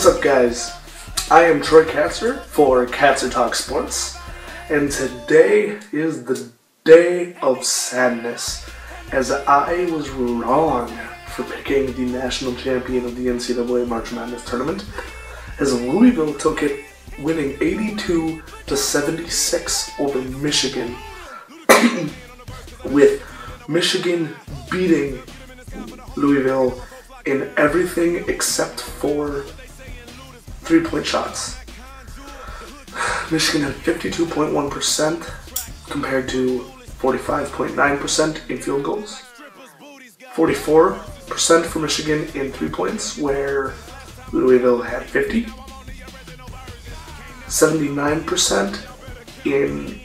What's up, guys? I am Troy Katzer for Katzer Talk Sports, and today is the day of sadness, as I was wrong for picking the national champion of the NCAA March Madness tournament, as Louisville took it, winning 82-76 over Michigan, with Michigan beating Louisville in everything except for 3-point shots. Michigan had 52.1% compared to 45.9% in field goals. 44% for Michigan in 3 points, where Louisville had 50. 79% in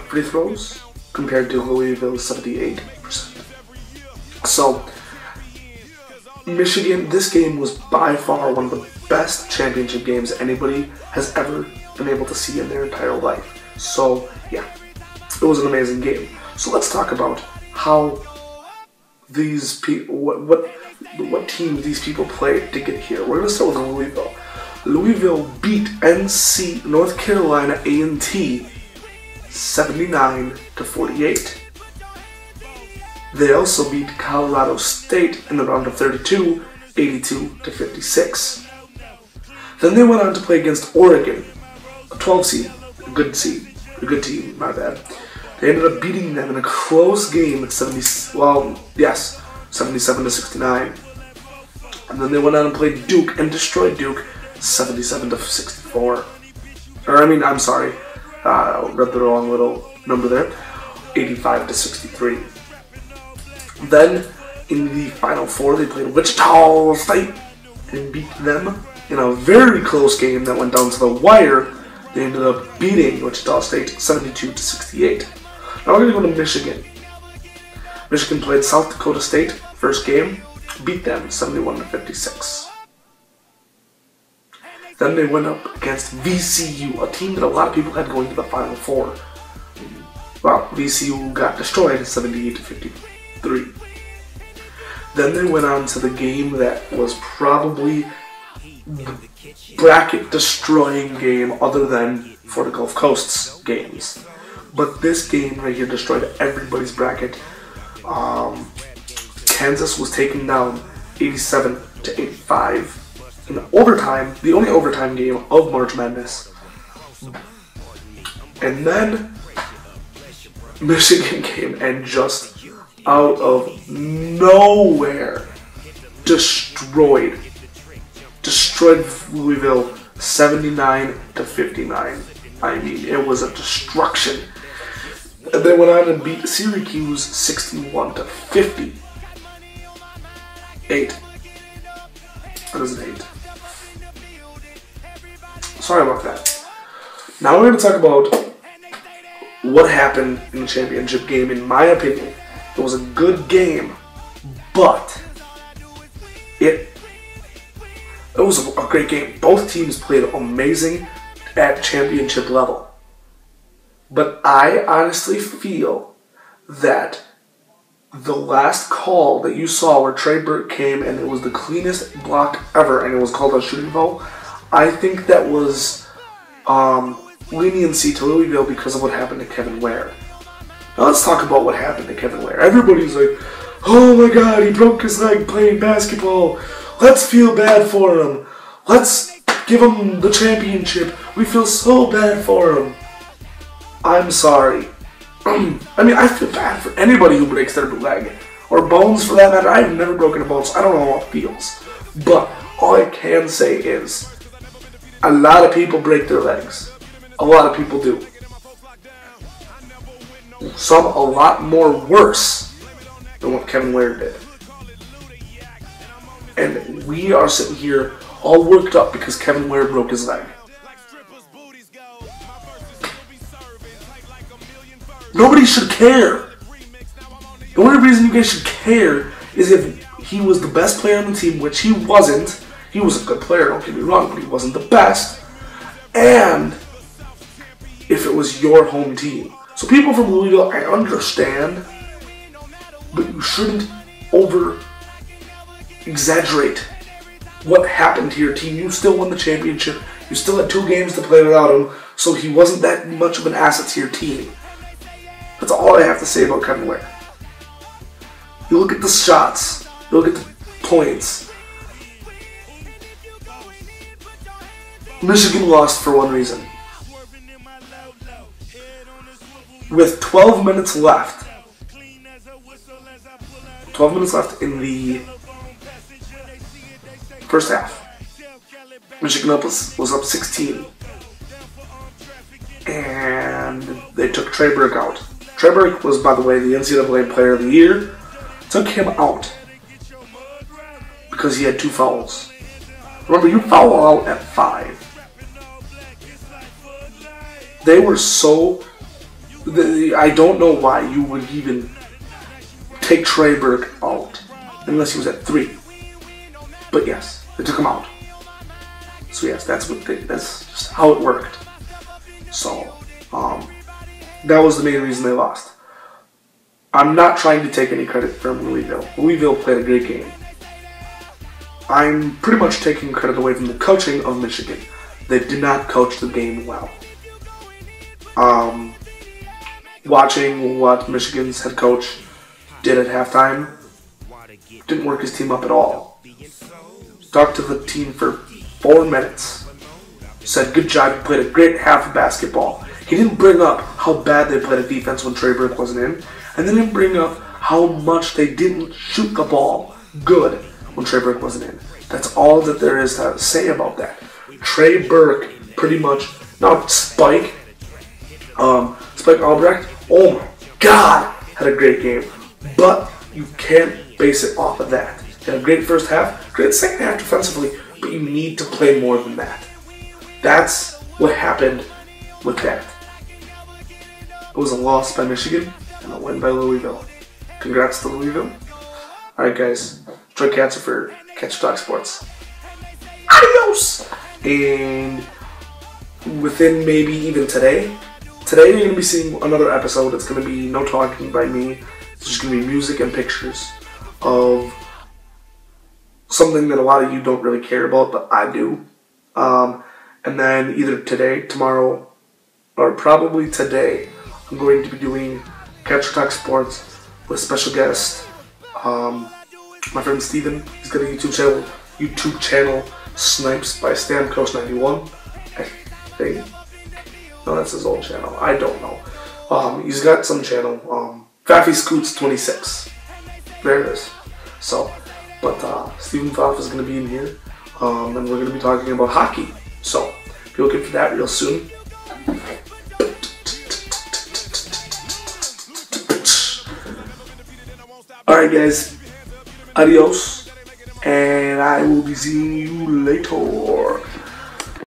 free throws compared to Louisville's 78%. So, Michigan, this game was by far one of the best championship games anybody has ever been able to see in their entire life. So, yeah, it was an amazing game. So let's talk about how these people, what team these people played to get here. We're going to start with Louisville. Louisville beat NC North Carolina A&T 79-48. They also beat Colorado State in the round of 32, 82-56. Then they went on to play against Oregon, a 12 seed, a good team, my bad. They ended up beating them in a close game at 77-69. And then they went on and played Duke and destroyed Duke 77-64. Read the wrong little number there, 85-63. Then, in the Final Four, they played Wichita State and beat them in a very close game that went down to the wire. They ended up beating Wichita State 72-68. Now we're going to go to Michigan. Michigan played South Dakota State, first game, beat them 71-56. Then they went up against VCU, a team that a lot of people had going to the Final Four. Well, VCU got destroyed 78-53. Then they went on to the game that was probably the bracket-destroying game other than for the Gulf Coast's games. But this game right here destroyed everybody's bracket. Kansas was taken down 87-85 in overtime, the only overtime game of March Madness. And then Michigan came and just out of nowhere destroyed Louisville 79-59. I mean, it was a destruction. And they went on and beat Syracuse 61-50. 8. That is an 8. Sorry about that. Now we're going to talk about what happened in the championship game. In my opinion, it was a good game, but it was a great game. Both teams played amazing at championship level. But I honestly feel that the last call that you saw where Trey Burke came and it was the cleanest block ever and it was called a shooting foul, I think that was leniency to Louisville because of what happened to Kevin Ware. Now let's talk about what happened to Kevin Ware. Everybody's like, oh my god, he broke his leg playing basketball. Let's feel bad for him. Let's give him the championship. We feel so bad for him. I'm sorry. I feel bad for anybody who breaks their leg. Or bones for that matter. I've never broken a bone, so I don't know how it feels. But all I can say is, a lot of people break their legs. A lot of people do. Some a lot more worse than what Kevin Ware did. And we are sitting here all worked up because Kevin Ware broke his leg. Nobody should care. The only reason you guys should care is if he was the best player on the team, which he wasn't. He was a good player, don't get me wrong, but he wasn't the best. And if it was your home team. So people from Louisville, I understand, but you shouldn't over-exaggerate what happened to your team. You still won the championship. You still had 2 games to play without him, so he wasn't that much of an asset to your team. That's all I have to say about Kevin Ware. You look at the shots. You look at the points. Michigan lost for one reason. With 12 minutes left in the first half, Michigan was up 16. And they took Trey Burke out. Trey Burke was, by the way, the NCAA Player of the Year. Took him out because he had 2 fouls. Remember, you foul out at 5. They were so... I don't know why you would even take Trey Burke out unless he was at 3. But yes, they took him out. So yes, that's just how it worked. So, that was the main reason they lost. I'm not trying to take any credit from Louisville. Louisville played a great game. I'm pretty much taking credit away from the coaching of Michigan. They did not coach the game well. Watching what Michigan's head coach did at halftime didn't work his team up at all. Talked to the team for 4 minutes. Said, good job, you played a great half of basketball. He didn't bring up how bad they played a defense when Trey Burke wasn't in. And they didn't bring up how much they didn't shoot the ball good when Trey Burke wasn't in. That's all that there is to say about that. Trey Burke pretty much, not Spike Albrecht, oh my God, had a great game. But you can't base it off of that. He had a great first half, great second half defensively, but you need to play more than that. That's what happened with that. It was a loss by Michigan and a win by Louisville. Congrats to Louisville. Alright guys, Troy Katzer for Catch Talk Sports. Adios! And within maybe even today you're going to be seeing another episode. It's going to be no talking by me. It's just going to be music and pictures of something that a lot of you don't really care about, but I do. And then either today, tomorrow, or probably today, I'm going to be doing Catch Talk Sports with special guest, my friend Steven. He's got a YouTube channel, Snipes by StamCoach91, I think. No, that's his old channel. I don't know. He's got some channel, Faffy Scoots 26. There it is. So, but Stephen Pfaff is going to be in here, and we're going to be talking about hockey. So, be looking for that real soon. Alright guys, adios, and I will be seeing you later.